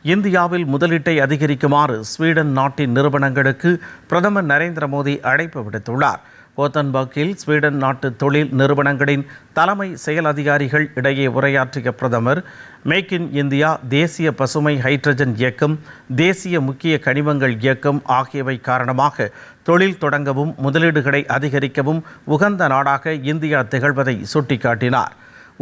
இந்தியாவில் முதலீட்டை அதிகரிக்குமாறு ஸ்வீடன் நாட்டின் நிறுவனங்களுக்கு பிரதமர் நரேந்திர மோடி அழைப்பு விடுத்துள்ளார். கோத்தன்பர்க்கில் ஸ்வீடன் நாட்டு தொழில் நிறுவனங்களின் தலைமை செயல் அதிகாரிகள் இடையே உரையாற்றிய பிரதமர், மேக் இன் இந்தியா, தேசிய பசுமை ஹைட்ரஜன் இயக்கம், தேசிய முக்கிய கனிமங்கள் இயக்கம் ஆகியவை காரணமாக தொழில் தொடங்கவும் முதலீடுகளை அதிகரிக்கவும் உகந்த நாடாக இந்தியா திகழ்வதை சுட்டிக்காட்டினார்.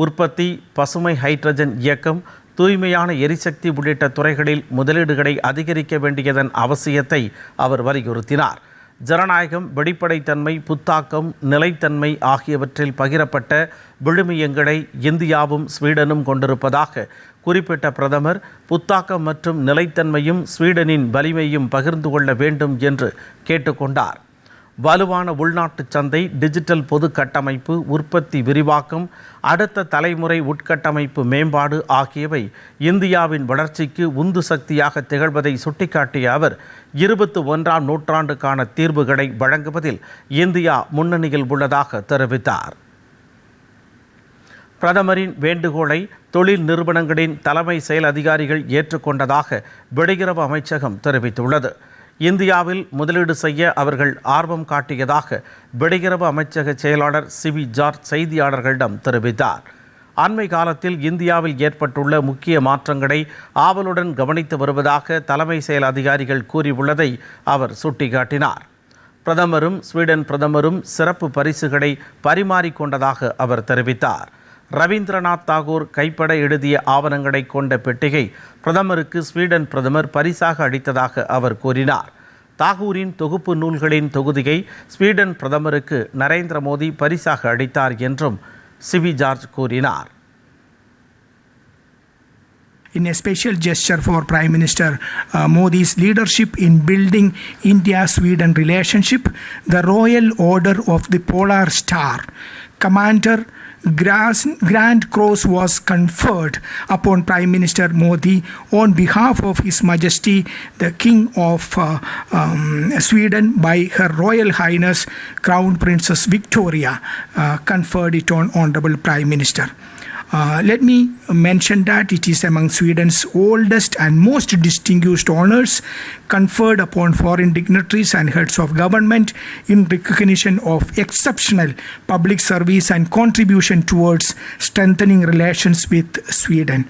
உற்பத்தி, பசுமை ஹைட்ரஜன் இயக்கம், தூய்மையான எரிசக்தி உள்ளிட்ட துறைகளில் முதலீடுகளை அதிகரிக்க வேண்டியதன் அவசியத்தை அவர் வலியுறுத்தினார். ஜனநாயகம், வெளிப்படைத்தன்மை, புத்தாக்கம், நிலைத்தன்மை ஆகியவற்றில் பகிரப்பட்ட விழுமியங்களை இந்தியாவும் ஸ்வீடனும் கொண்டிருப்பதாக குறிப்பிட்ட பிரதமர், புத்தாக்கம் மற்றும் நிலைத்தன்மையும் ஸ்வீடனின் வலிமையும் பகிர்ந்து கொள்ள வேண்டும் என்று கேட்டுக்கொண்டார். வலுவான உள்நாட்டு சந்தை, டிஜிட்டல் பொது கட்டமைப்பு, உற்பத்தி விரிவாக்கம், அடுத்த தலைமுறை உட்கட்டமைப்பு மேம்பாடு ஆகியவை இந்தியாவின் வளர்ச்சிக்கு உந்து சக்தியாக திகழ்வதை சுட்டிக்காட்டிய அவர், 21ஆம் நூற்றாண்டுக்கான தீர்வுகளை வழங்குவதில் இந்தியா முன்னணியில் உள்ளதாக தெரிவித்தார். பிரதமரின் வேண்டுகோளை தொழில் நிறுவனங்களின் தலைமை செயல் அதிகாரிகள் ஏற்றுக்கொண்டதாக வெளியுறவு அமைச்சகம் தெரிவித்துள்ளது. இந்தியாவில் முதலீடு செய்ய அவர்கள் ஆர்வம் காட்டியதாக வெளியுறவு அமைச்சக செயலாளர் சிவி ஜார்ஜ் செய்தியாளர்களிடம் தெரிவித்தார். அண்மை காலத்தில் இந்தியாவில் ஏற்பட்டுள்ள முக்கிய மாற்றங்களை ஆவலுடன் கவனித்து வருவதாக தலைமை செயல் அதிகாரிகள் கூறியுள்ளதை அவர் சுட்டிக்காட்டினார். பிரதமரும் ஸ்வீடன் பிரதமரும் சிறப்பு பரிசுகளை பரிமாறிக்கொண்டதாக அவர் தெரிவித்தார். ரவீந்திரநாத் தாகூர் கைப்பட எழுதிய ஆவணங்களை கொண்ட பெட்டிகை பிரதமருக்கு ஸ்வீடன் பிரதமர் பரிசாக அளித்ததாக அவர் கூறினார். தாகூரின் தொகுப்பு நூல்களின் தொகுதியை ஸ்வீடன் பிரதமருக்கு நரேந்திர மோடி பரிசாக அளித்தார் என்றும் சிவி ஜார்ஜ் கூறினார். In a special gesture for Prime Minister Modi's leadership in building India-Sweden relationship, the Royal Order of the Polar Star, Commander Grand Cross was conferred upon Prime Minister Modi on behalf of His Majesty the King of Sweden by Her Royal Highness Crown Princess Victoria, conferred it on Honorable Prime Minister. Let me mention that it is among Sweden's oldest and most distinguished honors conferred upon foreign dignitaries and heads of government in recognition of exceptional public service and contribution towards strengthening relations with Sweden.